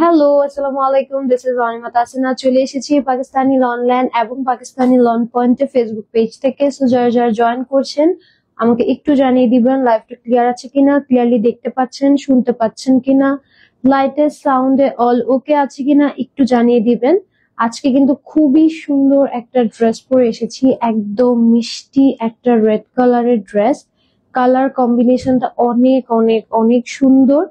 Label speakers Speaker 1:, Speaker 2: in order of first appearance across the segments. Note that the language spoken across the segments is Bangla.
Speaker 1: হ্যালো, আসসালামু আলাইকুম। This is Anima Tasina. চলে এসেছি পাকিস্তানি লনল্যান্ড এবং পাকিস্তানি লন পয়েন্টে ফেসবুক পেজ থেকে। সো যারা যারা জয়েন করছেন আমাকে একটু জানিয়ে দিবেন লাইভটা ক্লিয়ার আছে কিনা, ক্লিয়ারলি দেখতে পাচ্ছেন, শুনতে পাচ্ছেন কিনা, লাইটের সাউন্ডে অল ওকে আছে কিনা একটু জানিয়ে দিবেন। আজকে কিন্তু খুবই সুন্দর একটা ড্রেস পরে এসেছি, একদম মিষ্টি একটা রেড কালারের ড্রেস। কালার কম্বিনেশনটা অনেক অনেক অনেক সুন্দর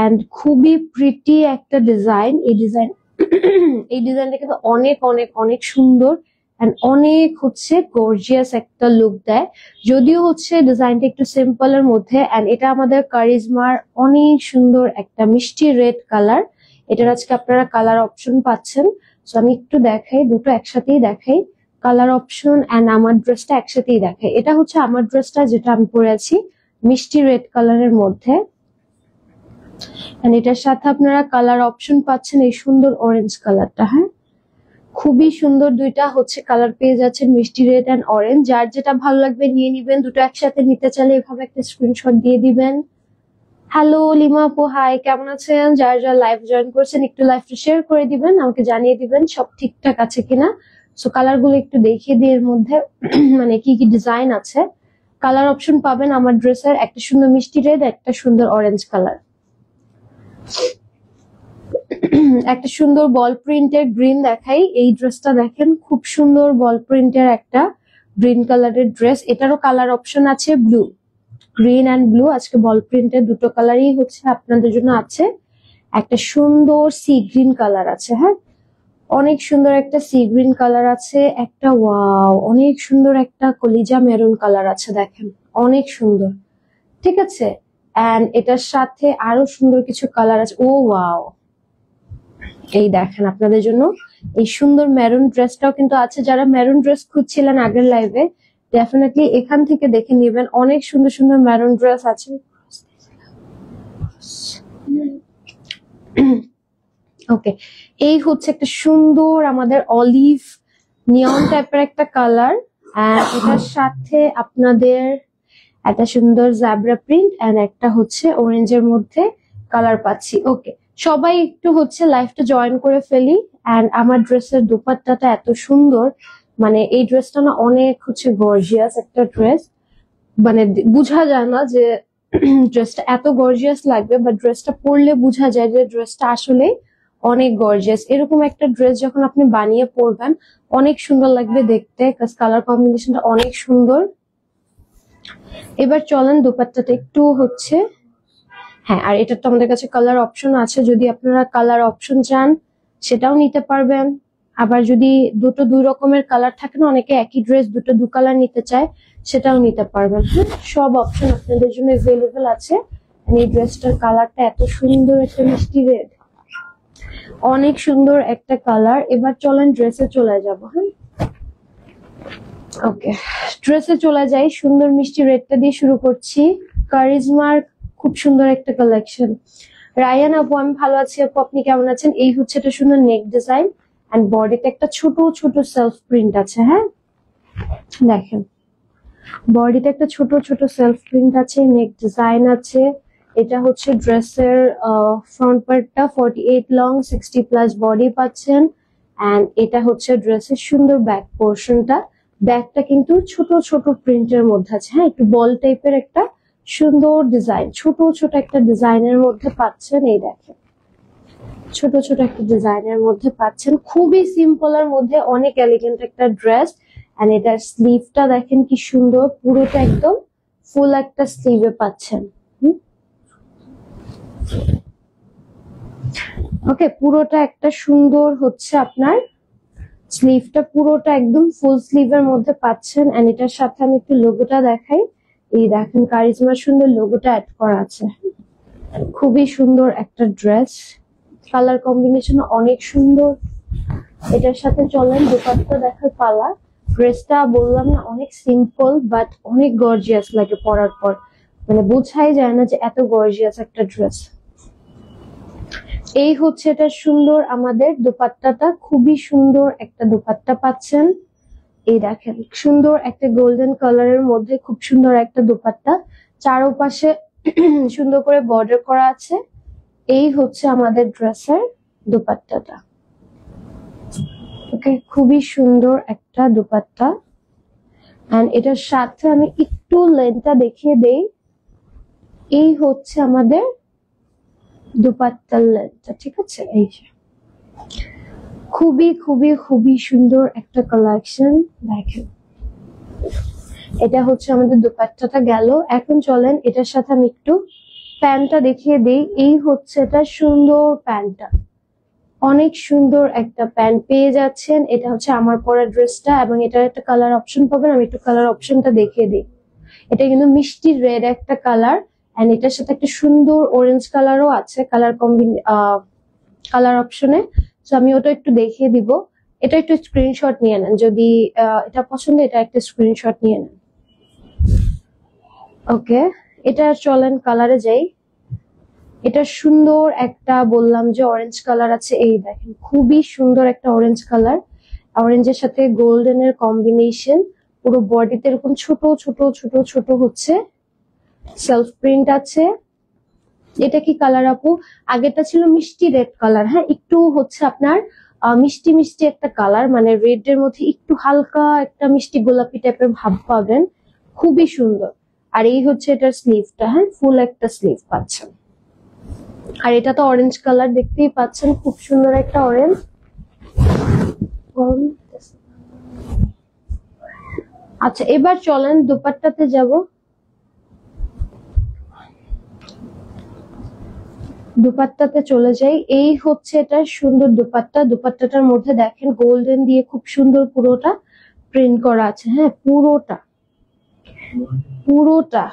Speaker 1: এন্ড খুবই প্রিটি একটা ডিজাইন। এই ডিজাইনটা কিন্তু অনেক অনেক অনেক সুন্দর এন্ড অনেক গর্জিয়াস একটা লুক দেয়। যদিও ডিজাইনটা একটু সিম্পল এর মধ্যে এন্ড এটা আমাদের কারিজমার অনেক সুন্দর একটা মিষ্টি রেড কালার। এটার আজকে আপনারা কালার অপশন পাচ্ছেন। সো আমি একটু দেখাই, দুটো একসাথেই দেখাই, কালার অপশন এন্ড আমার ড্রেসটা একসাথেই দেখাই। এটা আমার ড্রেসটা যেটা আমি পরে আছি মিষ্টি রেড কালারের মধ্যে। এটার সাথে আপনারা কালার অপশন পাচ্ছেন এই সুন্দর অরেঞ্জ কালারটা। হ্যাঁ, খুবই সুন্দর দুইটা কালার পেয়ে যাচ্ছেন, মিষ্টি রেড এন্ড অরেঞ্জ। যার যেটা ভালো লাগবে নিয়ে নিবেন। দুটো একসাথে নিতে চাইলে এভাবে একটা স্ক্রিনশট দিয়ে দিবেন। হ্যালো লিমা আপু, হাই, কেমন আছেন? যারা যারা লাইভ জয়েন করছেন একটু লাইভটা শেয়ার করে দিবেন, আমাকে জানিয়ে দিবেন সব ঠিকঠাক আছে কিনা। সো কালার গুলো একটু দেখিয়ে দিয়ে এর মধ্যে মানে কি কি ডিজাইন আছে। কালার অপশন পাবেন আমার ড্রেসের, একটা সুন্দর মিষ্টি রেড, একটা সুন্দর অরেঞ্জ কালার, একটা সুন্দর বল প্রিন্টের গ্রিন দেখাই। এই ড্রেসটা দেখেন, খুব সুন্দর বল প্রিন্টের একটা গ্রিন কালারের ড্রেস। এটারও কালার অপশন আছে ব্লু, গ্রিন এন্ড ব্লু। আজকে বল প্রিন্টের দুটো কালারই আপনাদের জন্য আছে। একটা সুন্দর সি গ্রিন কালার আছে। হ্যাঁ, অনেক সুন্দর একটা সি গ্রিন কালার আছে। একটা ওয়াও, অনেক সুন্দর একটা কলিজা মেরুন কালার আছে, দেখেন অনেক সুন্দর। ঠিক আছে, এন্ড এটার সাথে আরো সুন্দর কিছু কালার আছে। ও ওয়াও, এই দেখেন আপনাদের জন্য এই সুন্দর মেরুন ড্রেসটাও কিন্তু আছে। যারা মেরুন ড্রেস খুঁজছিলেন আগের লাইভে, ডেফিনেটলি এখান থেকে দেখে নেবেন। অনেক সুন্দর সুন্দর মেরুন ড্রেস আছে। ওকে, এই একটা সুন্দর আমাদের অলিভ নিয়ন টাইপের একটা কালার। এটার সাথে আপনাদের একটা সুন্দর জাবরা প্রিন্ট এন্ড একটা অরেঞ্জের মধ্যে কালার পাচ্ছি। ওকে, সবাই একটু লাইভটা জয়েন করে ফেলি। এন্ড আমার ড্রেসের দোপাট্টাটা এত সুন্দর, মানে এই ড্রেসটা না অনেক গর্জিয়াস একটা ড্রেস। মানে বোঝা যায় না যে ড্রেসটা এত গর্জিয়াস লাগবে, বাট ড্রেসটা পরলে বোঝা যায় যে ড্রেসটা আসলে অনেক গর্জিয়াস। এরকম একটা ড্রেস যখন আপনি বানিয়ে পরবেন অনেক সুন্দর লাগবে দেখতে, কালার কম্বিনেশনটা অনেক সুন্দর। এবার চলেন দোপাট্টাটা একটু হ্যাঁ, আর এটা তো আমাদের কাছে কালার অপশন আছে। যদি আপনারা কালার অপশন চান সেটাও নিতে পারবেন। আবার যদি দুটো দুই রকমের কালার থাকে না, অনেকে একই ড্রেস দুটো দু কালার নিতে চায়, সেটাও নিতে পারবেন। সব অপশন আপনাদের জন্য অ্যাভেলেবেল আছে। এই ড্রেসটার কালারটা এত সুন্দর, একটা মিষ্টি রেড, অনেক সুন্দর একটা কালার। এবার চলেন ড্রেসে চলে যাব। হ্যাঁ, ওকে, ড্রেসে চলে যাই। সুন্দর মিষ্টি রেডটা দিয়ে শুরু করছি। কারিজমার খুব সুন্দর একটা কালেকশন। রায়ান আপু, আমি ভালো আছি আপু, আপনি কেমন আছেন? এই এটা সুন্দর নেক ডিজাইন এন্ড বডিতে একটা ছোট ছোট সেলফ প্রিন্ট আছে। হ্যাঁ, দেখেন বডিতে একটা ছোট ছোট সেলফ প্রিন্ট আছে, নেক ডিজাইন আছে। এটা ড্রেসের ফ্রন্ট পার্টটা 48 লং, 60 প্লাস বডি পাচ্ছেন। এন্ড এটা ড্রেসের সুন্দর ব্যাক পোর্শনটা। ব্যাকটা কিন্তু ছোট ছোট প্রিন্টের মধ্যে আছে। হ্যাঁ, একটু বল টাইপের একটা সুন্দর ডিজাইন, ছোট ছোট একটা ডিজাইনের মধ্যে পাচ্ছেন। এই দেখেন ছোট ছোট একটা ডিজাইনের মধ্যে পাচ্ছেন, খুবই সিম্পল এর মধ্যে অনেক এলিগেন্ট একটা ড্রেস। এন্ড এটার স্লিভটা দেখেন কি সুন্দর, পুরোটা একদম ফুল একটা স্লিভে পাচ্ছেন। ওকে, পুরোটা একটা সুন্দর আপনার স্লিভটা পুরোটা একদম ফুল স্লিভের মধ্যে পাচ্ছেন। এন্ড এটার সাথে আমি একটু লোগোটা দেখাই। এই দেখেন কারিজমার সুন্দর লোগোটা অ্যাড করা আছে। খুবই সুন্দর একটা ড্রেস, কালার কম্বিনেশন অনেক সুন্দর। এটার সাথে চলেন দোপাট্টা দেখার পালা। ড্রেসটা বললাম না অনেক সিম্পল বাট অনেক গর্জিয়াস লাগে পরার পর, মানে বোঝাই যায় না যে এত গর্জিয়াস একটা ড্রেস। এই এটা সুন্দর আমাদের দোপাট্টাটা, খুবই সুন্দর একটা দোপাট্টা পাচ্ছেন। এই দেখেন সুন্দর একটা গোল্ডেন কালারের মধ্যে খুব সুন্দর একটা দোপাট্টা, চারপাশে সুন্দর করে বর্ডার করা আছে। এই হচ্ছে আমাদের ড্রেসের দুপাট্টাটা। ওকে, খুবই সুন্দর একটা দুপাট্টা। এন্ড এটার সাথে আমি একটু লেন্থটা দেখিয়ে দেই। এই হচ্ছে আমাদের দুপাট্টার লেন্থটা, ঠিক আছে? এই যে খুবই খুবই খুবই সুন্দর একটা কালেকশন। দেখেন, এটা হচ্ছে আমাদের দুপাট্টাটা গেল। এখন চলেন এটার সাথে আমি একটু প্যান্টটা দেখিয়ে দিই। এই হচ্ছে এটা সুন্দর প্যান্টটা, অনেক সুন্দর একটা প্যান্ট পেয়ে যাচ্ছেন। এটা হচ্ছে আমার পরা ড্রেসটা এবং এটার একটা কালার অপশন পাবেন। আমি একটু কালার অপশনটা দেখিয়ে দিই। এটা কিন্তু মিষ্টি রেড একটা কালার, এন্ড এটার সাথে একটা সুন্দর অরেঞ্জ কালারও আছে কালার অপশনে। তো আমি ওটা একটু দেখিয়ে দিব। এটা একটু স্ক্রিনশট নিয়ে নেন যদি এটা পছন্দ, এটা একটা স্ক্রিনশট নিয়ে নেন। ওকে, এটা চলেন কালারে যাই। এটা সুন্দর একটা, বললাম যে অরেঞ্জ কালার আছে। এই দেখেন, খুবই সুন্দর একটা অরেঞ্জ কালার, অরেঞ্জের সাথে গোল্ডেনের কম্বিনেশন। পুরো বডিতে এরকম ছোট ছোট ছোট ছোট হচ্ছে সেলফ প্রিন্ট আছে। এটা কি কালার আপু? আগেরটা ছিল মিষ্টি রেড কালার। হ্যাঁ, একটু হচ্ছে আপনার মিষ্টি মিষ্টি একটা কালার, মানে রেড এর মধ্যে একটু হালকা একটা মিষ্টি গোলাপি টাইপের ভাব পাবেন, খুবই সুন্দর। আর এই হচ্ছে এটার স্লিভটা। হ্যাঁ, ফুল একটা স্লিভ পাচ্ছেন। আর এটা তো অরেঞ্জ কালার, দেখতেই পাচ্ছেন, খুব সুন্দর একটা অরেঞ্জ। আচ্ছা, এবার চলেন দুপাট্টাতে যাব। দুপাট্টাতে চলে যাই। এই হচ্ছে এটা সুন্দর দুপাট্টা। দুপাট্টাটার মধ্যে দেখেন গোল্ডেন দিয়ে খুব সুন্দর পুরোটা প্রিন্ট করা আছে। হ্যাঁ, পুরোটা পুরোটা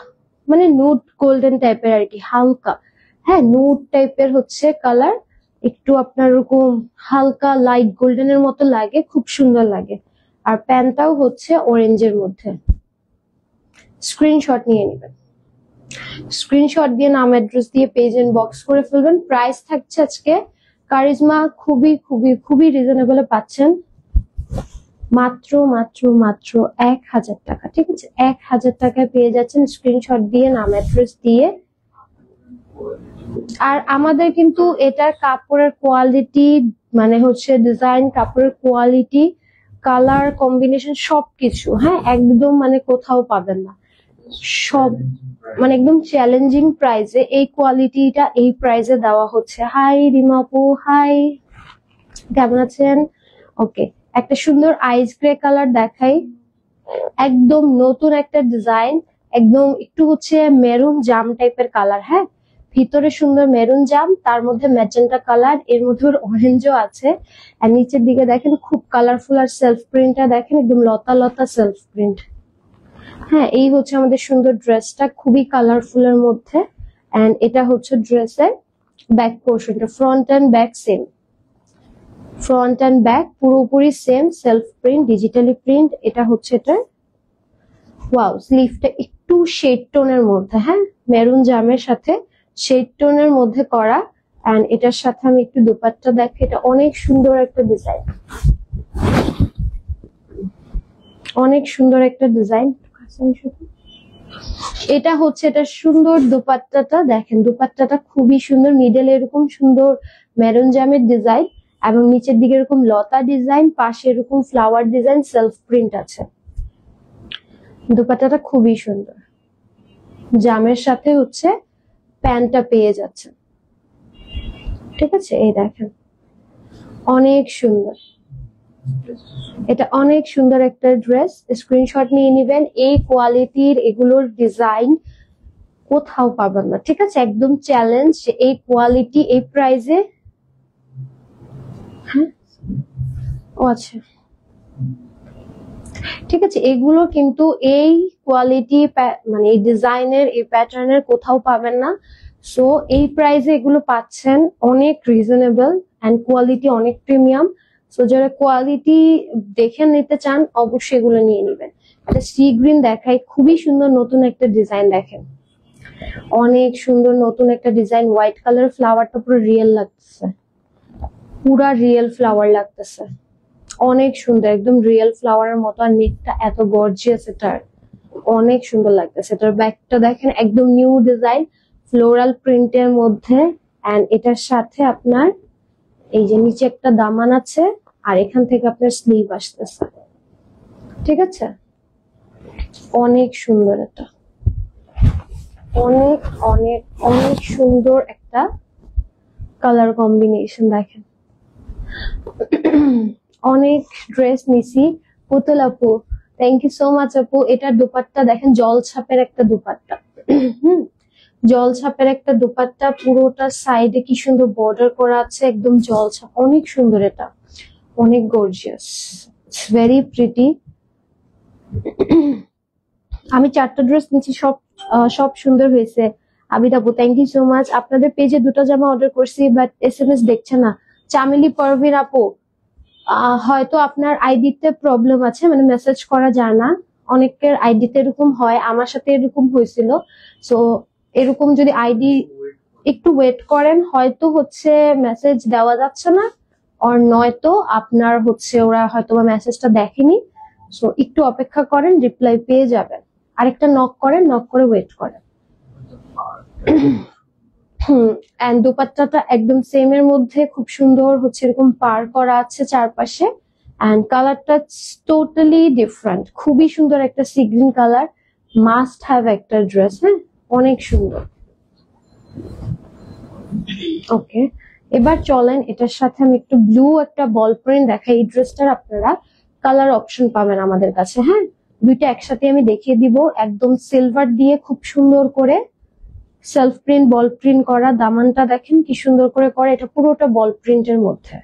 Speaker 1: মানে নুড গোল্ডেন টাইপের আর কি, হালকা। হ্যাঁ, নুড টাইপের হচ্ছে কালার, একটু আপনার ওরকম হালকা লাইট গোল্ডেনের মতো লাগে, খুব সুন্দর লাগে। আর প্যান্টটাও হচ্ছে অরেঞ্জের মধ্যে। স্ক্রিনশট নিয়ে নেবেন, স্ক্রিনশট দিয়ে নাম অ্যাড্রেস দিয়ে পেজ ইনবক্স করে ফেলবেন। প্রাইস থাকছে আজকে কারিজমা খুবই খুবই খুবই রিজনেবলে পাচ্ছেন, মাত্র মাত্র মাত্র 1000 টাকা। ঠিক আছে, 1000 টাকায় পেয়ে যাচ্ছেন স্ক্রিনশট দিয়ে নাম অ্যাড্রেস দিয়ে। আর আমাদের কিন্তু এটার কাপড়ের কোয়ালিটি, মানে হচ্ছে ডিজাইন, কাপড়ের কোয়ালিটি, কালার কম্বিনেশন সবকিছু, হ্যাঁ, একদম মানে কোথাও পাবেন না। সব মানে একদম চ্যালেঞ্জিং প্রাইসে এই কোয়ালিটিটা এই প্রাইসে দেওয়া হচ্ছে। হাই রিমাপু, হাই, কেমন আছেন? ওকে, একটা সুন্দর আইস গ্রে কালার দেখাই, একদম নতুন একটা ডিজাইন, একদম একটু হচ্ছে মেরুন জাম টাইপের কালার। হ্যাঁ, ভিতরে সুন্দর মেরুন জাম, তার মধ্যে ম্যাজেন্টা কালার, এর মধ্যে অরেঞ্জও আছে। আর নিচের দিকে দেখেন খুব কালারফুল, আর সেলফ প্রিন্টটা দেখেন একদম লতা লতা সেলফ প্রিন্ট। হ্যাঁ, এই হচ্ছে আমাদের সুন্দর ড্রেসটা, খুবই কালারফুল এর মধ্যে। এন্ড এটা হচ্ছে ড্রেসের ব্যাক পোর্শনটা, front and back same, front and back পুরোপুরি same, self print, digitally print. এটা হচ্ছে এটা, ওয়াও, স্লিভটা একটু শেড টোনের মধ্যে, হ্যাঁ, মেরুন জামের সাথে শেড টোনের মধ্যে করা। এন্ড এটার সাথে আমি একটু দুপাট্টা দেখি, এটা অনেক সুন্দর একটা ডিজাইন, অনেক সুন্দর একটা ডিজাইন। এটা হচ্ছে এটা সুন্দর দুপাট্টাটা দেখেন, দুপাট্টাটা খুবই সুন্দর, মিডল এরকম সুন্দর মেরুন জামের ডিজাইন এবং নিচের দিকে এরকম লতা ডিজাইন, পাশে এরকম ফ্লাওয়ার ডিজাইন, সেলফ প্রিন্ট আছে। দুপাট্টাটা খুবই সুন্দর, জামের সাথে হচ্ছে প্যান্টটা পেয়ে যাচ্ছে। ঠিক আছে, এই দেখেন অনেক সুন্দর, এটা অনেক সুন্দর একটা ড্রেস। স্ক্রিনশট নিয়ে নেবেন, এই কোয়ালিটির এগুলোর ডিজাইন কোথাও পাবেন না। ঠিক আছে, একদম চ্যালেঞ্জ এই কোয়ালিটি এই প্রাইসে। হ্যাঁ, ও আচ্ছা, ঠিক আছে, এগুলো কিন্তু এই কোয়ালিটি মানে এই ডিজাইনের এই প্যাটার্নের কোথাও পাবেন না। সো এই প্রাইসে এগুলো পাচ্ছেন, অনেক রিজনেবল এন্ড কোয়ালিটি অনেক প্রিমিয়াম। সো যারা কোয়ালিটি দেখে নিতে চান অবশ্যই এগুলো নিয়ে নেবেন। একটা সি গ্রিন দেখাই, খুবই সুন্দর নতুন একটা ডিজাইন দেখেন, অনেক সুন্দর নতুন একটা ডিজাইন। হোয়াইট কালার, ফ্লাওয়ারটা পুরো রিয়েল লাগতেছে, পুরা রিয়েল ফ্লাওয়ার লাগতেছে, অনেক সুন্দর, একদম রিয়েল ফ্লাওয়ারের মতো। আর নেটটা এত গর্জিয়াস, এটার অনেক সুন্দর লাগতেছে। এটার ব্যাকটা দেখেন একদম নিউ ডিজাইন, ফ্লোরাল প্রিন্টের মধ্যে এন্ড এটার সাথে আপনার এই যে নিচে একটা দামান আছে আর এখান থেকে আপনার স্লিভ আসতেছে, ঠিক আছে? অনেক সুন্দর, এটা অনেক অনেক অনেক সুন্দর একটা কালার কম্বিনেশন। দেখেন অনেক ড্রেস নিছি। পুতুল আপু, থ্যাংক ইউ সো মাচ আপু। এটার দুপাট্টা দেখেন, জল ছাপের একটা দুপাট্টা, জল ছাপের একটা দুপাট্টা, পুরোটা সাইডে কি সুন্দর বর্ডার করা আছে, একদম জল ছাপ, অনেক সুন্দর, এটা অনেক গর্জিয়াস, ইটস ভেরি প্রিটি। আমি 4টা ড্রেস নিচ্ছি, সব সুন্দর হয়েছে। আবিদ আপু, থ্যাংক ইউ সো মাচ। আপনাদের পেজে 2টা জামা অর্ডার করছি, বাট SMS দেখছে না। চামেলি পারভিন আপু, হয়তো আপনার আইডিতে প্রবলেম আছে, মানে মেসেজ করা যায় না। অনেকের আইডিতে এরকম হয়, আমার সাথে এরকম হয়েছিল। সো এরকম যদি আইডি একটু ওয়েট করেন, হয়তো হচ্ছে মেসেজ দেওয়া যাচ্ছে না, আর নয়তো আপনার হচ্ছে ওরা হয়তো বা মেসেজটা দেখেনি। সো একটু অপেক্ষা করেন, রিপ্লাই পেয়ে যাবেন। আরেকটা নক করেন, নক করে ওয়েট করেন। এন্ড দুপাট্টাটা একদম সেম এর মধ্যে খুব সুন্দর হচ্ছে এরকম পার করা আছে চারপাশে, এন্ড কালারটা টোটালি ডিফারেন্ট, খুবই সুন্দর একটা sea green colour, must have একটা ড্রেস। হ্যাঁ, অনেক সুন্দর। ওকে, এবার চলেন এটার সাথে আমি একটু ব্লু একটা বল প্রিন্ট দেখাই। এই ড্রেসটার আপনারা কালার অপশন পাবেন আমাদের কাছে। হ্যাঁ, দুইটা একসাথে আমি দেখিয়ে দিব। একদম সিলভার দিয়ে খুব সুন্দর করে সেলফ প্রিন্ট, বল প্রিন্ট করা। দামানটা দেখেন কি সুন্দর করে করা, এটা পুরোটা বল প্রিন্টের মধ্যে।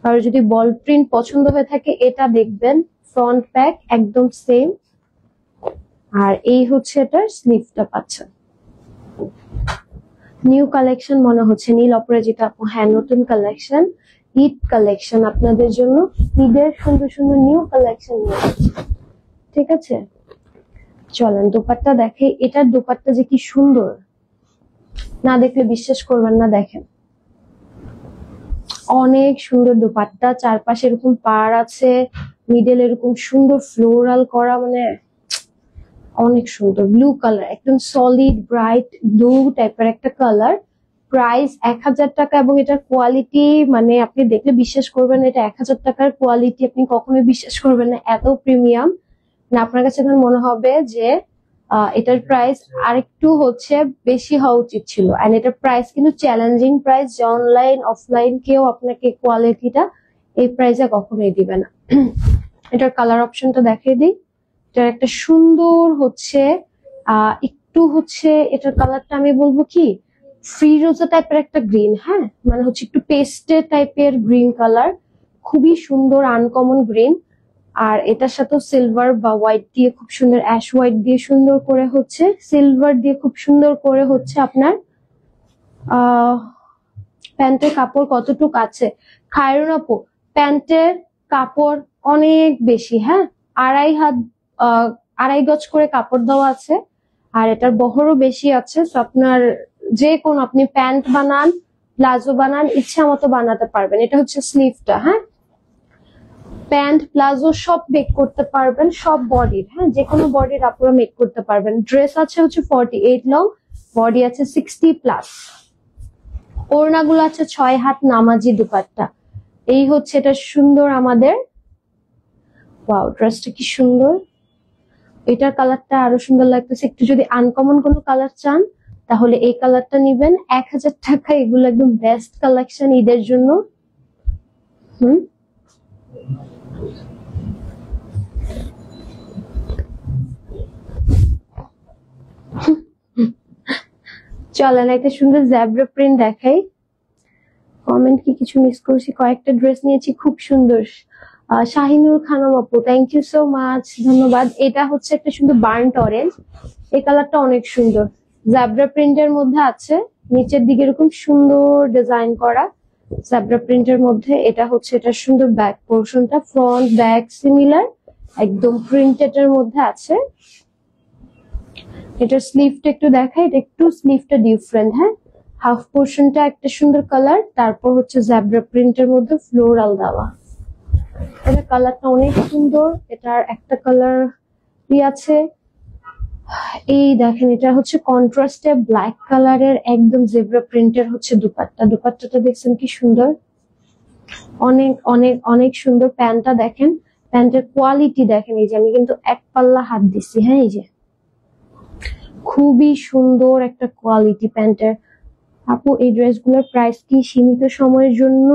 Speaker 1: আর যদি বল প্রিন্ট পছন্দ হয়ে থাকে এটা দেখবেন, ফ্রন্ট ব্যাক একদম সেম। আর এই হচ্ছে এটার স্লিভটা পাচ্ছেন। নিউ কালেকশন মনে হচ্ছে, নীল অপরাজিতা আপু, হ্যাঁ নতুন কালেকশন, ঈদ কালেকশন আপনাদের জন্য, ঈদের সুন্দর সুন্দর নিউ কালেকশন নিয়ে আসছে, ঠিক আছে? চলেন দোপাট্টা দেখে। এটার দোপাট্টা যে কি সুন্দর, না দেখলে বিশ্বাস করবেন না। দেখেন অনেক সুন্দর দোপাট্টা, চারপাশে এরকম পার আছে, মিডল এরকম সুন্দর ফ্লোরাল করা, মানে অনেক সুন্দর। ব্লু কালার, একদম সলিড ব্রাইট ব্লু টাইপের একটা কালার। প্রাইস 1000 টাকা, এবং এটার কোয়ালিটি মানে আপনি দেখলে বিশ্বাস করবেন, এটা 1000 টাকার কোয়ালিটি আপনি কখনোই বিশ্বাস করবেন না, এত প্রিমিয়াম। না আপনার কাছে এখন মনে হবে যে এটার প্রাইস আরেকটু হচ্ছে বেশি হওয়া উচিত ছিল। এন্ড এটার প্রাইস কিন্তু চ্যালেঞ্জিং প্রাইস, যে অনলাইন অফলাইন কেউ আপনাকে কোয়ালিটিটা এই প্রাইসে কখনোই দিবে না। এটার কালার অপশনটা দেখিয়ে দিই। এটার একটা সুন্দর হচ্ছে একটু হচ্ছে এটার কালারটা আমি বলবো কি ফিরোজা টাইপের একটা গ্রিন। হ্যাঁ, মানে হচ্ছে একটু পেস্টেল টাইপের গ্রিন কালার, খুবই সুন্দর আনকমন গ্রিন। আর এটার সাথে সিলভার বা হোয়াইট দিয়ে খুব সুন্দর, অ্যাশ হোয়াইট দিয়ে সুন্দর করে হচ্ছে, সিলভার দিয়ে খুব সুন্দর করে হচ্ছে আপনার প্যান্টের কাপড় কতটুক আছে খায়রুন আপু? প্যান্টের কাপড় অনেক বেশি, হ্যাঁ 2.5 গজ করে কাপড় দেওয়া আছে, আর এটার বহরও বেশি আছে। তো আপনার যে কোন আপনি প্যান্ট বানান, প্লাজো বানান, ইচ্ছা মতো বানাতে পারবেন। এটা হচ্ছে স্লিভটা। হ্যাঁ, প্যান্ট প্লাজো সব মেক করতে পারবেন, সব বডির, হ্যাঁ যে কোনো বডির আপনারা মেক করতে পারবেন। ড্রেস আছে হচ্ছে 48 লং, বডি আছে 60+, ওড়নাগুলো আছে 6 হাত নামাজি দুপাট্টা। এই হচ্ছে এটা সুন্দর আমাদের। ওয়াও, ড্রেসটা কি সুন্দর, এটার কালারটা আরো সুন্দর লাগতেছে। একটু যদি আনকমন কোনো কালার চান তাহলে এই কালারটা নিবেন, 1000 টাকা। এগুলো একদম বেস্ট কালেকশন ঈদের জন্য। চলেন একটা সুন্দর জ্যাব্রা প্রিন্ট দেখাই। কমেন্ট কি কিছু মিস করছি? কয়েকটা ড্রেস নিয়েছি, খুব সুন্দর। শাহিনুর খানম আপু, থ্যাংক ইউ সো মাচ, ধন্যবাদ। এটা হচ্ছে একটা সুন্দর বার্ন্ট অরেঞ্জ, এই কালারটা অনেক সুন্দর, জ্যাব্রা প্রিন্টের মধ্যে আছে, নিচের দিকে এরকম সুন্দর ডিজাইন করা জ্যাব্রা প্রিন্টের মধ্যে। এটা হচ্ছে এটা সুন্দর ব্যাক পোর্শনটা, ফ্রন্ট ব্যাক সিমিলার, একদম প্রিন্টেড এর মধ্যে আছে। এটার স্লিভটা একটু দেখাই, এটা একটু স্লিভটা ডিফারেন্ট। হ্যাঁ, হাফ পোর্শনটা একটা সুন্দর কালার, তারপর হচ্ছে জ্যাব্রা প্রিন্টের মধ্যে ফ্লোরাল দেওয়া। এটা কালারটা অনেক সুন্দর। এটার একটা কালার কি আছে এই দেখেন এটা হচ্ছে কন্ট্রাস্টে ব্ল্যাক কালারের একদম জেব্রা প্রিন্টের হচ্ছে দুপাট্টা। দুপাট্টাটা দেখছেন কি সুন্দর, অনেক অনেক অনেক সুন্দর। প্যান্টটা দেখেন, প্যান্টের কোয়ালিটি দেখেন, এই যে আমি কিন্তু এক পাল্লা হাত দিচ্ছি, হ্যাঁ এই যে খুবই সুন্দর একটা কোয়ালিটি প্যান্টের। আপু এই ড্রেসগুলোর প্রাইস কি সীমিত সময়ের জন্য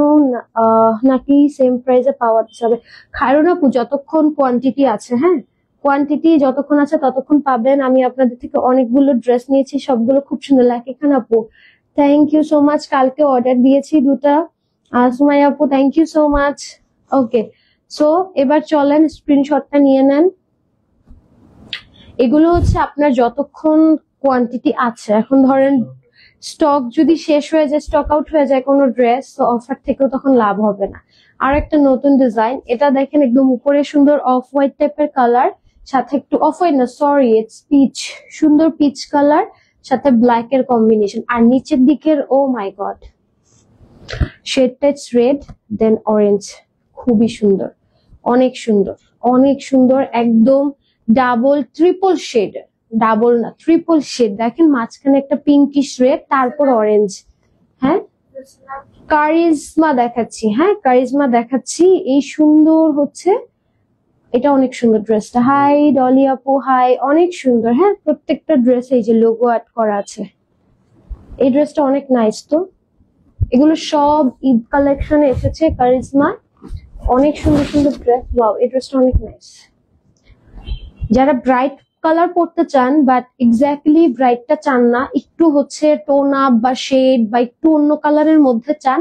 Speaker 1: নাকি সেম প্রাইসে পাওয়া যাবে? কারণ আপু যতক্ষণ কোয়ান্টিটি আছে, হ্যাঁ কোয়ান্টিটি যতক্ষণ আছে ততক্ষণ পাবেন। আমি আপনাদের থেকে অনেকগুলো ড্রেস নিয়েছি, সবগুলো খুব সুন্দর লাগে। এখানে আপু থ্যাংক ইউ সো মাচ, কালকে অর্ডার দিয়েছি দুটা। সুমাইয়া আপু thank you so much. Okay, so এবার চলেন স্ক্রিনশটটা নিয়ে নেন। এগুলো হচ্ছে আপনার যতক্ষণ কোয়ান্টিটি আছে। এখন ধরেন স্টক যদি শেষ হয়ে যায়, স্টক আউট হয়ে যায় কোনো ড্রেস, তো অফার থেকেও তখন লাভ হবে না। আর একটা নতুন ডিজাইন, এটা দেখেন একদম উপরে সুন্দর অফ হোয়াইট টাইপের কালার, সাথে একটু অফ হোয়াইট না সরি ইটস পিচ, সুন্দর পিচ কালার সাথে ব্ল্যাক এর কম্বিনেশন। আর নিচের দিকের ও মাই গড শেডটা ইটস রেড দেন অরেঞ্জ, খুবই সুন্দর, অনেক সুন্দর, অনেক সুন্দর। একদম ডাবল ট্রিপল শেড, ডাবল না ট্রিপল শেড। দেখেন মাঝখানে একটা পিঙ্কিশ রেড, তারপর অরেঞ্জ। হ্যাঁ কারিজমা দেখাচ্ছি, হ্যাঁ কারিজমা দেখাচ্ছি। এই সুন্দর হচ্ছে এটা, অনেক সুন্দর ড্রেসটা। হাই ডলি আপু হাই, অনেক সুন্দর। হ্যাঁ প্রত্যেকটা ড্রেসে এই যে লোগো অ্যাড করা আছে। এই ড্রেসটা অনেক নাইস। তো এগুলো সব ঈদ কালেকশনে এসেছে কারিজমা, অনেক সুন্দর সুন্দর ড্রেস। ওয়াও এই ড্রেসটা অনেক নাইস। যারা ব্রাইট কালার পড়তে চান বাট এক্স্যাক্টলি ব্রাইটটা চান না, একটু হচ্ছে টোন আপ বা শেড বা একটু অন্য কালারের মধ্যে চান,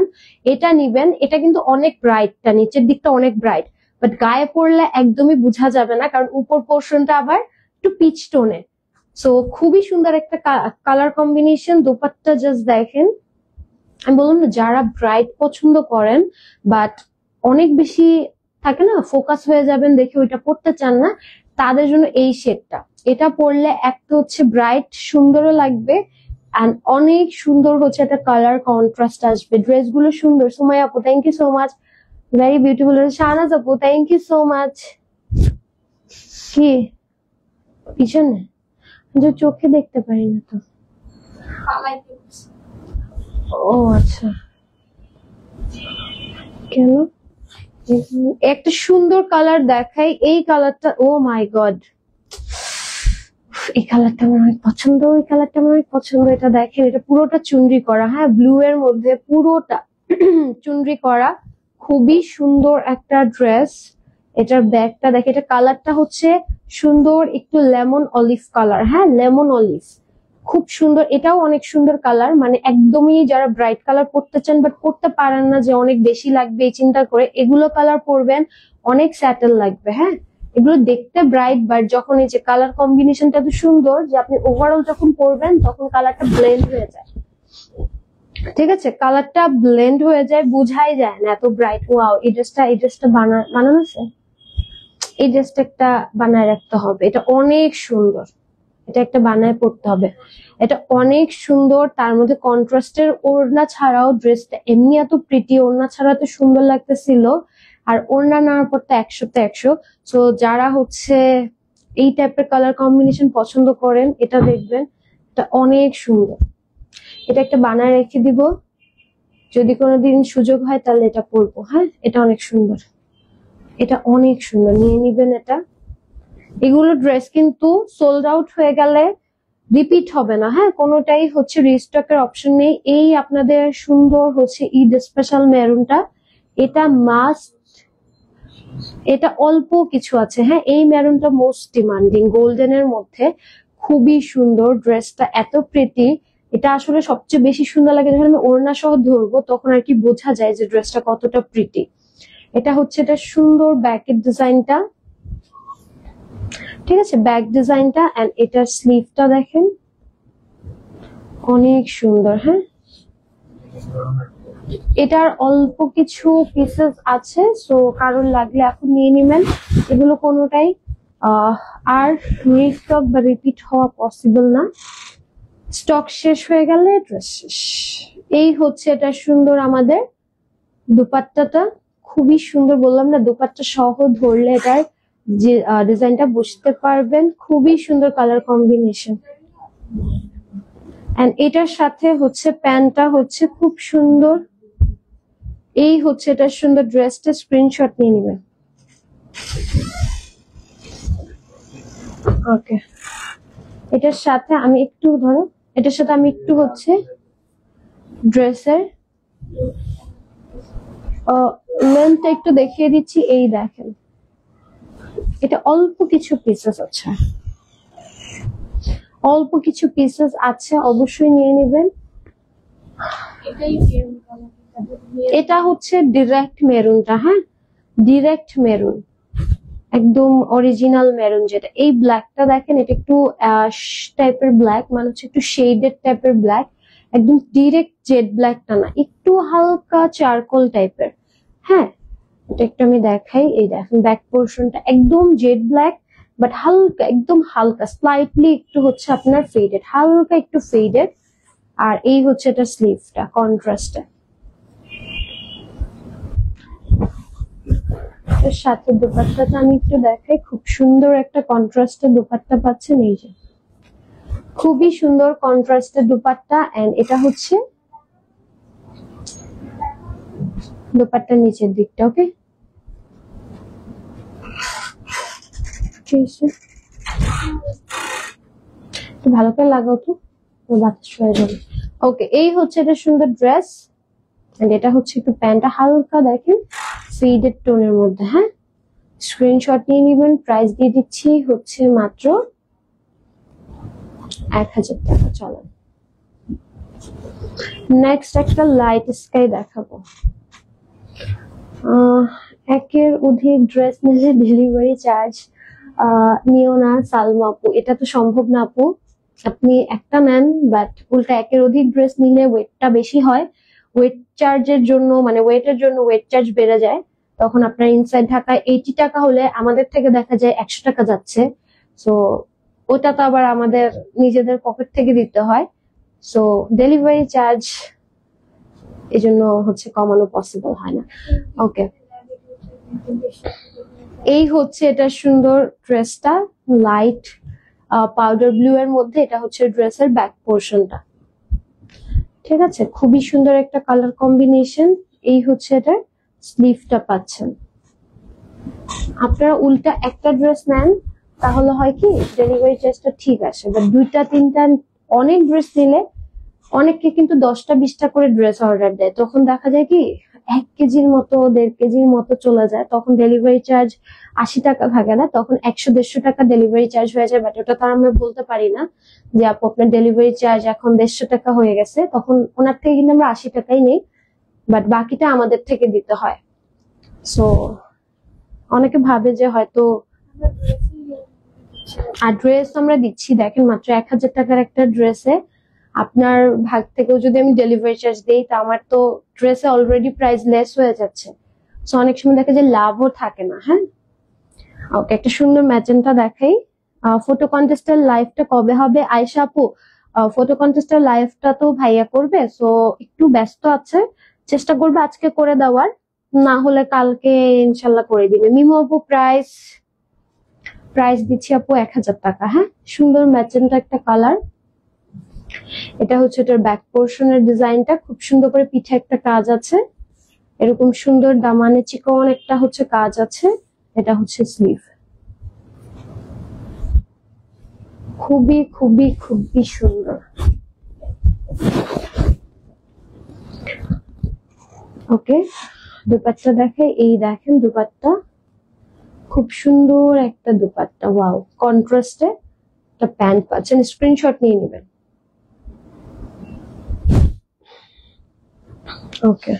Speaker 1: এটা নিবেন। এটা কিন্তু অনেক ব্রাইটটা, নিচের দিকটা অনেক ব্রাইট, বাট গায়ে পড়লে একদমই বোঝা যাবে না, কারণ উপর পোর্শনটা আবার একটু পিচ টোনে। সো খুবই সুন্দর একটা কালার কম্বিনেশন। দোপাট্টা জাস্ট দেখেন, আমি বললাম না যারা ব্রাইট পছন্দ করেন বাট অনেক বেশি থাকে না, ফোকাস হয়ে যাবেন দেখে ওইটা পড়তে চান না, তাদের জন্য এই শেডটা। এটা পরলে একটা হচ্ছে ব্রাইট সুন্দরও লাগবে এন্ড অনেক সুন্দর হচ্ছে একটা কালার কন্ট্রাস্ট আসবে। ড্রেস গুলো সুন্দর। সুমাইয়া আপু thank you so much, very beautiful. Shahnaz আপু থ্যাংক ইউ সো মাচ। কি পিছনে যে চোখে দেখতে পারি না তো। ও আচ্ছা, কেন? একটা সুন্দর কালার দেখাই, এই কালারটা, ও মাই গড এই কালারটা আমার অনেক পছন্দ, এই কালারটা আমার অনেক পছন্দ। এটা দেখেন, এটা পুরোটা চুনরি করা, হ্যাঁ ব্লু এর মধ্যে পুরোটা চুনরি করা, খুবই সুন্দর একটা ড্রেস। এটার ব্যাগটা দেখে, এটা কালারটা হচ্ছে সুন্দর একটু লেমন অলিভ কালার, হ্যাঁ লেমন অলিভ, খুব সুন্দর। এটাও অনেক সুন্দর কালার, মানে একদমই যারা ব্রাইট কালার পড়তে চান বাট পড়তে পারেন না যে অনেক বেশি লাগবে এই চিন্তা করে, এগুলো কালার পরবেন অনেক স্যাটেল লাগবে। হ্যাঁ এগুলো দেখতে ব্রাইট বাট যখন এই যে কালার কম্বিনেশনটা এত সুন্দর যে আপনি ওভারঅল যখন পরবেন তখন কালারটা ব্লেন্ড হয়ে যায়। ঠিক আছে, কালারটা ব্লেন্ড হয়ে যায়, বুঝাই যায় না এত ব্রাইট। ওয়াও এই ড্রেসটা বানানো আছে, এই ড্রেসটা একটা বানায় রাখতে হবে, এটা অনেক সুন্দর, এটা একটা বানায় পড়তে হবে, এটা অনেক সুন্দর। তার মধ্যে কন্ট্রাস্টের ওড়না ছাড়াও ড্রেসটা এমনি এত প্রিটি, ওড়না ছাড়া এত সুন্দর লাগতেছিল, আর ওড়না নেওয়ার পর তো 100তে 100। তো যারা হচ্ছে এই টাইপের কালার কম্বিনেশন পছন্দ করেন এটা দেখবেন, এটা অনেক সুন্দর। এটা একটা বানায় রেখে দিব, যদি কোনোদিন সুযোগ হয় তাহলে এটা পরবো। হ্যাঁ এটা অনেক সুন্দর, এটা অনেক সুন্দর, নিয়ে নিবেন এটা। এগুলো ড্রেস কিন্তু সোল্ড আউট হয়ে গেলে রিপিট হবে না, হ্যাঁ কোনোটাই হচ্ছে রিস্টকের অপশন নেই। এই আপনাদের সুন্দর হচ্ছে ঈদ স্পেশাল মেরুনটা, এটা মাস্ট, এটা অল্প কিছু আছে। হ্যাঁ এই মেরুনটা মোস্ট ডিমান্ডিং, গোল্ডেনের মধ্যে খুবই সুন্দর। ড্রেসটা এত প্রিটি, এটা আসলে সবচেয়ে বেশি সুন্দর লাগে যখন আমি ওড়না সহ ধরবো, তখন আর কি বোঝা যায় যে ড্রেসটা কতটা প্রিটি। এটা হচ্ছে এটা সুন্দর ব্যাকের ডিজাইনটা, ঠিক আছে ব্যাক ডিজাইনটা, এন্ড এটার স্লিভটা দেখেন অনেক সুন্দর। হ্যাঁ এটার অল্প কিছু পিসেস আছে, সো কারণ লাগলে এখন নিয়ে নিবেন। এগুলো কোনোটাই আর রিস্টক বা রিপিট হওয়া পসিবল না, স্টক শেষ হয়ে গেলে ড্রেস শেষ। এই হচ্ছে এটা সুন্দর আমাদের দুপাট্টাটা, খুবই সুন্দর। বললাম না দুপাট্টা সহ ধরলে এটার যে ডিজাইনটা বুঝতে পারবেন। খুবই সুন্দর কালার কম্বিনেশন। এন্ড এটার সাথে হচ্ছে প্যান্টটা হচ্ছে খুব সুন্দর। এই হচ্ছে এটার সুন্দর ড্রেসটা, স্ক্রিনশট নিয়ে নেবেন। ওকে, এটার সাথে আমি একটু ধরো, এটার সাথে আমি একটু হচ্ছে ড্রেসের লেন্থটা একটু দেখিয়ে দিচ্ছি। এই দেখেন, এটা অল্প কিছু পিসেস আছে, অল্প কিছু পিসেস আছে, অবশ্যই নিয়ে নেবেন। এটা হচ্ছে ডিরেক্ট মেরুনটা, হ্যাঁ ডিরেক্ট মেরুন, একদম অরিজিনাল মেরুন যেটা। এই ব্ল্যাকটা দেখেন, এটা একটু অ্যাশ টাইপের ব্ল্যাক, মানে হচ্ছে একটু শেডেড টাইপের ব্ল্যাক, একদম ডিরেক্ট জেড ব্ল্যাকটা না, একটু হালকা চারকোল টাইপের। হ্যাঁ, এটা একটু আমি দেখাই। এই দেখেন ব্যাক পোর্শনটা একদম জেড ব্ল্যাক, বাট হালকা, একদম হালকা স্লাইটলি একটু হচ্ছে আপনার ফেডেড, হালকা একটু ফেডেড। আর এই হচ্ছে এটা স্লিভটা কন্ট্রাস্টে। এর সাথে দুপাট্টাটা আমি একটু দেখাই। খুব সুন্দর একটা কন্ট্রাস্টের দুপাট্টা পাচ্ছেন, এই যে খুবই সুন্দর কন্ট্রাস্টের দুপাট্টা। এন্ড এটা হচ্ছে দুপাট্টার নিচের দিকটা। ওকে, ভালো করে লাগাও তো, বাতাস হয়ে যাবে। ওকে, এই হচ্ছে এটা সুন্দর ড্রেস। এটা হচ্ছে একটু প্যান্টটা হালকা দেখেন ফেডেড টোনের মধ্যে। হ্যাঁ, স্ক্রিনশট নিয়ে নেবেন। প্রাইস দিয়ে দিচ্ছি হচ্ছে মাত্র 1000 টাকা। চলেন নেক্সট একটা লাইট স্কাই দেখাবো। একের অধিক ড্রেস নিলে ডেলিভারি চার্জ নিও না সালমা আপু, এটা তো সম্ভব না আপু। আপনি একটা নেন, বাট উল্টা একের অধিক ড্রেস নিলে ওয়েটটা বেশি হয়। ওয়েট চার্জের জন্য, মানে ওয়েটের জন্য ওয়েট চার্জ বেড়ে যায়। তখন আপনার ইনসাইড ঢাকায় 80 টাকা হলে আমাদের থেকে দেখা যায় 100 টাকা যাচ্ছে। সো ওটা তো আবার আমাদের নিজেদের পকেট থেকে দিতে হয়। সো ডেলিভারি চার্জ এই জন্য হচ্ছে কমানো পসিবল হয় না। ওকে, এই হচ্ছে এটা সুন্দর ড্রেসটা, লাইট পাউডার ব্লু এর মধ্যে। এটা হচ্ছে ড্রেসের ব্যাক পোর্শনটা, ঠিক আছে। খুবই সুন্দর একটা কালার কম্বিনেশন। এই হচ্ছে এটা স্লিভটা পাচ্ছেন। আপনারা উল্টা একটা ড্রেস নেন, তাহলে হয় কি ডেলিভারি চার্জটা ঠিক আসে। বাট দুইটা তিনটা অনেক ড্রেস নিলে অনেকে কিন্তু 10টা 20টা করে ড্রেস অর্ডার দেয়, তখন দেখা যায় কি 1 কেজির মতো 1.5 কেজির মতো চলে যায়। তখন ডেলিভারি চার্জ 80 টাকা থাকে না, তখন 100-150 টাকা ডেলিভারি চার্জ হয়ে যায়। বাট ওটা তো আমরা বলতে পারি না যে আপু আপনার ডেলিভারি চার্জ এখন 150 টাকা হয়ে গেছে, তখন ওনার থেকে কিন্তু আমরা 80 টাকাই নেই, বাট বাকিটা আমাদের থেকে দিতে হয়। সো অনেকে ভাবে যে হয়তো ড্রেস আমরা দিচ্ছি, দেখেন মাত্র 1000 টাকার একটা ড্রেসে আপনার ভাগ থেকেও যদি আমি ডেলিভারি চার্জ দিই, তা আমার তো ড্রেসে অলরেডি প্রাইস লেস হয়ে যাচ্ছে। সো অনেক সময় দেখা যায় লাভও থাকে না। হ্যাঁ, ওকে, একটা সুন্দর ম্যাজেন্টা দেখাই। ফটো কন্টেস্টের লাইভটা কবে হবে আয়েশা আপু? ফটো কন্টেস্টের লাইভটা তো ভাইয়া করবে, সো একটু ব্যস্ত আছে, চেষ্টা করবে আজকে করে দেওয়ার, না হলে কালকে ইনশাল্লাহ করে দিবে। মিমো আপু প্রাইস দিচ্ছি আপু 1000 টাকা। হ্যাঁ, সুন্দর ম্যাজেন্টা একটা কালার। এটা হচ্ছে এটার ব্যাক পোর্শনের ডিজাইনটা, খুব সুন্দর করে পিঠে একটা কাজ আছে, এরকম সুন্দর দামানে চিকন একটা হচ্ছে কাজ আছে। এটা হচ্ছে স্লিভ, খুবই খুবই খুবই সুন্দর। ওকে, দুপাট্টা দেখে, এই দেখেন দুপাট্টা, খুব সুন্দর একটা দুপাট্টা। ওয়াও, কন্ট্রাস্টে একটা প্যান্ট পাচ্ছেন। স্ক্রিনশট নিয়ে নেবেন। ওকে,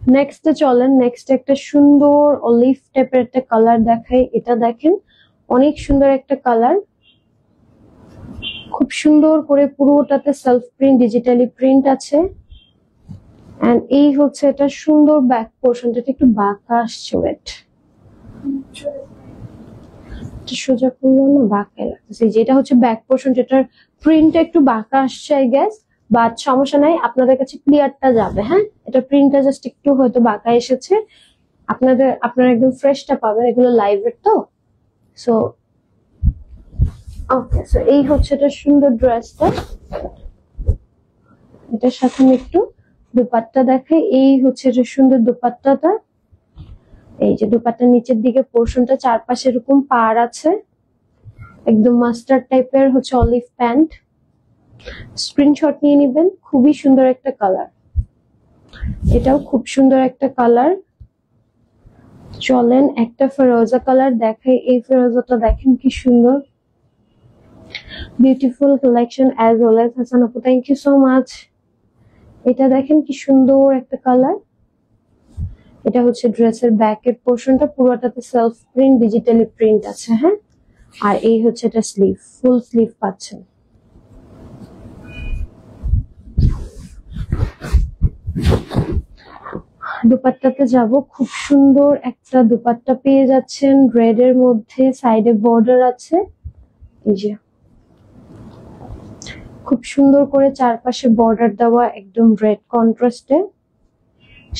Speaker 1: নেক্সটে চলেন। নেক্সট একটা সুন্দর অলিভ টাইপের একটা কালার দেখাই। এটা দেখেন অনেক সুন্দর একটা কালার, খুব সুন্দর করে পুরোটাতে সেলফ প্রিন্ট, ডিজিটালি প্রিন্ট আছে। এন্ড এই হচ্ছে এটা সুন্দর ব্যাক পোর্শনটা, একটু বাঁকা আসছে, ওয়েট সোজা করলো না, বাঁকা লাগতেছে। যেটা হচ্ছে ব্যাক পোর্শন, যেটার প্রিন্টটা একটু বাঁকা আসছে আই গেস, বাট সমস্যা নাই, আপনাদের কাছে ক্লিয়ারটা যাবে। হ্যাঁ, এটা প্রিন্টটা জাস্ট একটু হয়তো বাঁকা এসেছে, আপনারা একদম ফ্রেশটা পাবেন। এগুলো লাইভের তো, সো ওকে, সো এই হচ্ছে এটা সুন্দর ড্রেসটা। এটার সাথে আমি একটু দুপাট্টা দেখাই। এই হচ্ছে এটা সুন্দর দুপাট্টাটা। এই যে দুপাট্টার নিচের দিকে পোর্শনটা চারপাশে এরকম পাড় আছে, একদম মাস্টার্ড টাইপের হচ্ছে অলিভ প্যান্ট। স্ক্রিনশট নিয়ে নেবেন, খুবই সুন্দর একটা কালার, এটাও খুব সুন্দর একটা কালার। চলেন একটা ফেরোজা কালার দেখাই। এই ফেরোজাটা দেখেন কি সুন্দর, beautiful collection as well. Hasan আপু থ্যাংক ইউ সো মাচ। এটা দেখেন কি সুন্দর একটা কালার। এটা হচ্ছে ড্রেসের ব্যাকের পোর্শনটা, পুরোটাতে সেলফ প্রিন্ট ডিজিটালি প্রিন্ট আছে। হ্যাঁ, আর এই হচ্ছে এটা স্লিভ, ফুল স্লিভ পাচ্ছেন। দুপাট্টাতে যাব, খুব সুন্দর একটা দুপাট্টা পেয়ে যাচ্ছেন রেড এর মধ্যে, সাইডে বর্ডার আছে। এই যে খুব সুন্দর করে চারপাশে বর্ডার দেওয়া, একদম রেড কন্ট্রাস্টে।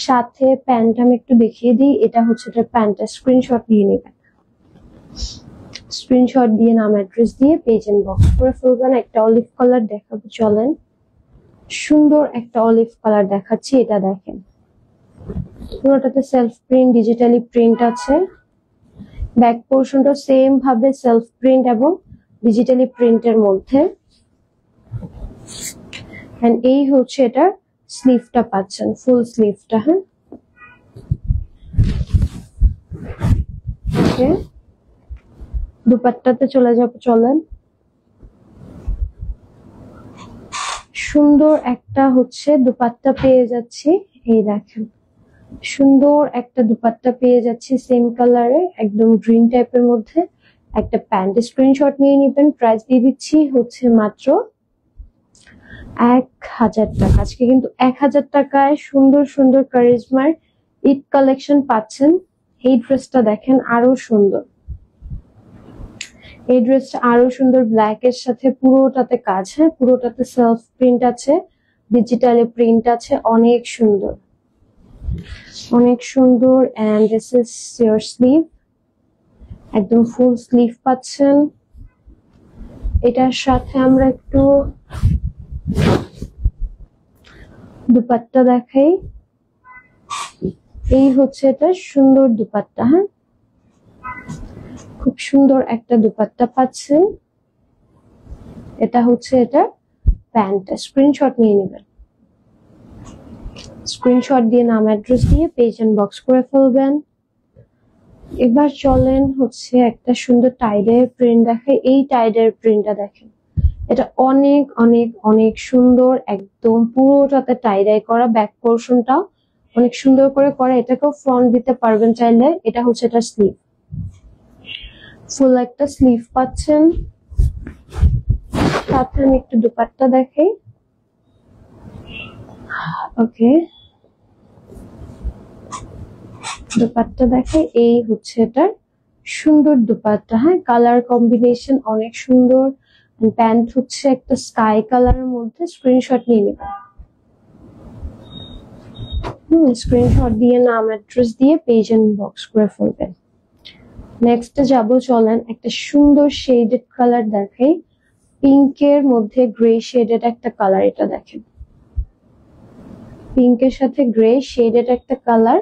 Speaker 1: সাথে প্যান্ট আমি একটু দেখিয়ে দিই, এটা হচ্ছে এটা প্যান্টের স্ক্রিনশট নিয়ে নেবেন। স্ক্রিনশট দিয়ে নাম অ্যাড্রেস দিয়ে পেজ ইনবক্স করে ফেলবেন। একটা অলিভ কালার দেখাবো, চলেন সুন্দর একটা অলিভ কালার দেখাচ্ছি। এটা দেখেন পুরোটাতে সেলফ প্রিন্ট ডিজিটালি প্রিন্ট আছে। ব্যাক পোর্শনটা সেম ভাবে সেলফ প্রিন্ট এবং ডিজিটালি প্রিন্টের মধ্যে। এন্ড এই হচ্ছে এটা স্লিভটা পাচ্ছেন, ফুল স্লিভটা। হ্যাঁ, ওকে, দুপাট্টাতে চলে যাব, চলেন। সুন্দর একটা হচ্ছে দুপাট্টা পেয়ে যাচ্ছি। এই দেখেন সুন্দর একটা দুপাট্টা পেয়ে যাচ্ছি সেম কালারে, একদম গ্রিন টাইপের মধ্যে। একটা প্যান্ট স্ক্রিনশট নিয়ে নিবেন। প্রাইস দিয়ে দিচ্ছি হচ্ছে মাত্র 1000 টাকা। আজকে কিন্তু 1000 টাকায় সুন্দর সুন্দর কারিজমার ঈদ কালেকশন পাচ্ছেন। এই ড্রেসটা দেখেন আরো সুন্দর, এই ড্রেসটা আরো সুন্দর, ব্ল্যাক এর সাথে পুরোটাতে কাজ। হ্যাঁ, পুরোটাতে সেলফ প্রিন্ট আছে, ডিজিটালি প্রিন্ট আছে, অনেক সুন্দর অনেক সুন্দর। And this is your sleeve, একদম ফুল স্লিভ পাচ্ছেন। এটার সাথে আমরা একটু দুপাট্টা দেখাই। এই হচ্ছে এটা সুন্দর দুপাট্টা। হ্যাঁ, খুব সুন্দর একটা দুপাট্টা পাচ্ছেন। এটা হচ্ছে এটা প্যান্ট। স্ক্রিনশট নিয়ে নেবেন, স্ক্রিনশট দিয়ে নাম অ্যাড্রেস দিয়ে পেজ ইনবক্স করে ফেলবেন। এবার চলেন হচ্ছে একটা সুন্দর টাইডের প্রিন্ট দেখাই। এই টাইডের প্রিন্টটা দেখেন, এটা অনেক অনেক অনেক সুন্দর, একদম পুরোটাতে টাইডাই করা। ব্যাক পোর্শনটা অনেক সুন্দর করে করা, এটাকেও ফ্রন্ট দিতে পারবেন চাইলে। এটা হচ্ছে এটা স্লিভ, ফুল একটা স্লিভ পাচ্ছেন। সাথে আমি একটু দুপাট্টা দেখাই। ওকে, দুপাট্টা দেখাই। এই হচ্ছে এটা সুন্দর দুপাট্টা। হ্যাঁ, কালার কম্বিনেশন অনেক সুন্দর। প্যান্ট হচ্ছে একটা স্কাই কালারের মধ্যে। স্ক্রিনশট নিয়ে নেবেন, স্ক্রিনশট দিয়ে নাম অ্যাড্রেস দিয়ে পেজ ইনবক্স করে ফেলবেন। নেক্সট যাব, চলেন একটা সুন্দর শেডেড কালার দেখাই। পিঙ্কের মধ্যে গ্রে শেডেড একটা কালার। এটা দেখেন পিঙ্কের সাথে গ্রে শেডেড একটা কালার,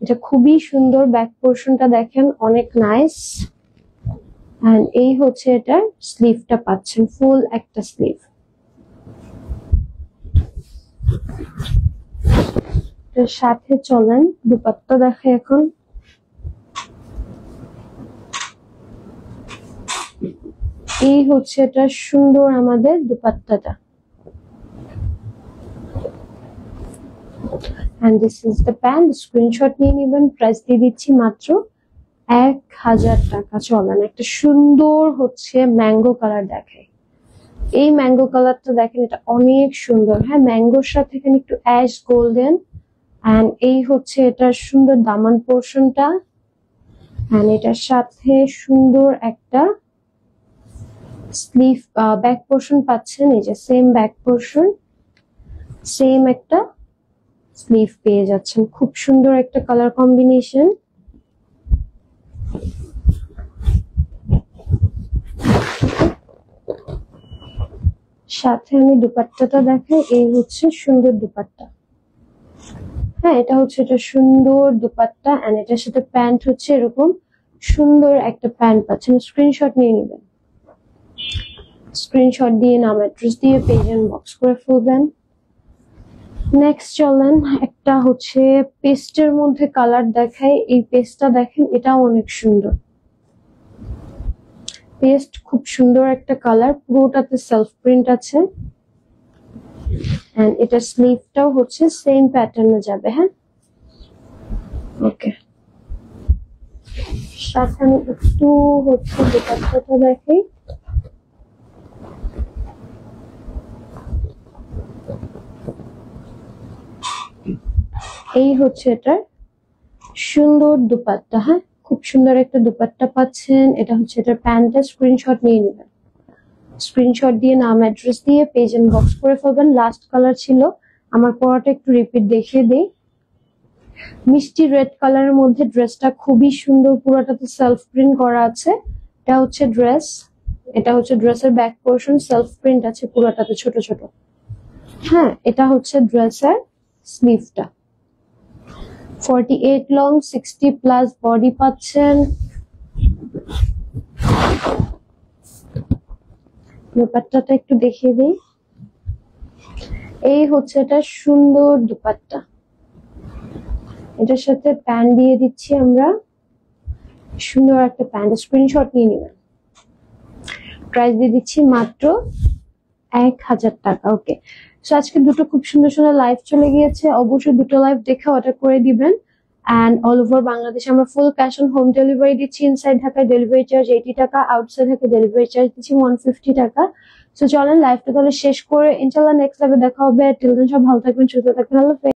Speaker 1: এটা খুবই সুন্দর। ব্যাক পোর্শনটা দেখেন অনেক নাইস। এন্ড এই হচ্ছে এটা স্লিভটা পাচ্ছেন, ফুল একটা স্লিভ। এর সাথে চলেন দুপাট্টা দেখাই এখন। এই হচ্ছে এটা সুন্দর আমাদের দুপাট্টাটা। and this is the pant. Screenshot নিয়ে নেবেন। প্রাইস দিয়ে দিচ্ছি মাত্র 1000 টাকা। চলেন একটা সুন্দর হচ্ছে ম্যাঙ্গো কালার দেখাই। এই ম্যাঙ্গো কালারটা দেখেন, এটা অনেক সুন্দর। হ্যাঁ, ম্যাঙ্গোর সাথে এখানে একটু অ্যাশ গোল্ডেন। এন্ড এই হচ্ছে এটার সুন্দর দামান পোর্শনটা। এন্ড এটার সাথে সুন্দর একটা স্লিভ ব্যাক পোর্শন পাচ্ছেন। এই যে সেম ব্যাক পোর্শন, সেম একটা স্লিভ পেয়ে যাচ্ছেন। খুব সুন্দর একটা কালার কম্বিনেশন। সাথে আমি দুপাট্টাটা দেখাই, এই হচ্ছে সুন্দর দুপাট্টা। হ্যাঁ, এটা হচ্ছে এটা সুন্দর দুপাট্টা এন্ড এটার সাথে প্যান্ট হচ্ছে এরকম সুন্দর একটা প্যান্ট পাচ্ছেন। স্ক্রিনশট নিয়ে নেবেন, স্ক্রিনশট দিয়ে নাম অ্যাড্রেস দিয়ে পেজ বক্স করে ফেলবেন। নেক্সট চলেন একটা হচ্ছে পেস্টের মধ্যে কালার দেখাই। এই পেস্টটা দেখেন, এটাও অনেক সুন্দর। পেস্ট খুব সুন্দর একটা কালার, পুরোটাতে সেলফ প্রিন্ট আছে এন্ড এটা স্লিভটাও হচ্ছে সেম প্যাটার্নে যাবে। হ্যাঁ, ওকে। সাথে আমি একটু হচ্ছে দুপাট্টাটা দেখাই। এই হচ্ছে এটা সুন্দর দুপাট্টা। হ্যাঁ, খুব সুন্দর একটা দুপাট্টা পাচ্ছেন। এটা হচ্ছে এটার প্যান্টের স্ক্রিনশট নিয়ে নেবেন, স্ক্রিনশট দিয়ে নাম অ্যাড্রেস দিয়ে পেজ বক্স করে ফেলবেন। লাস্ট কালার ছিল আমার পরাটা, একটু রিপিট দেখিয়ে দিই। মিষ্টি রেড কালারের মধ্যে ড্রেসটা খুবই সুন্দর, পুরোটাতে সেলফ প্রিন্ট করা আছে। এটা হচ্ছে ড্রেস, এটা হচ্ছে ড্রেসের ব্যাক পোর্শন, সেলফ প্রিন্ট আছে পুরোটাতে ছোট ছোট। হ্যাঁ, এটা হচ্ছে ড্রেসের স্লিভটা। 48 লং, 60 প্লাস বডি পাচ্ছেন। দুপাট্টাটা একটু দেখিয়ে দিই। এই হচ্ছে এটা সুন্দর দুপাট্টা, এটার সাথে প্যান্ট দিয়ে দিচ্ছি আমরা, সুন্দর একটা প্যান্ট। স্ক্রিনশট নিয়ে নেবেন। প্রাইস দিয়ে দিচ্ছি মাত্র 1000 টাকা। ওকে, সো আজকে দুটো খুব সুন্দর সুন্দর লাইভ চলে গিয়েছে, অবশ্যই দুটো লাইভ দেখে অর্ডার করে দিবেন। অ্যান্ড অল ওভার বাংলাদেশে আমরা full cash on home delivery দিচ্ছি। ইনসাইড ঢাকায় ডেলিভারি চার্জ 80 টাকা, আউটসাইড ঢাকায় ডেলিভারি চার্জ দিচ্ছি 150 টাকা। সো চলেন লাইভটা তাহলে শেষ করে ইনশাল্লাহ নেক্সট লাইভে দেখা হবে। টিল দেন সব ভালো থাকবেন, সুস্থ থাকবেন। আল্লাহ হাফেজ।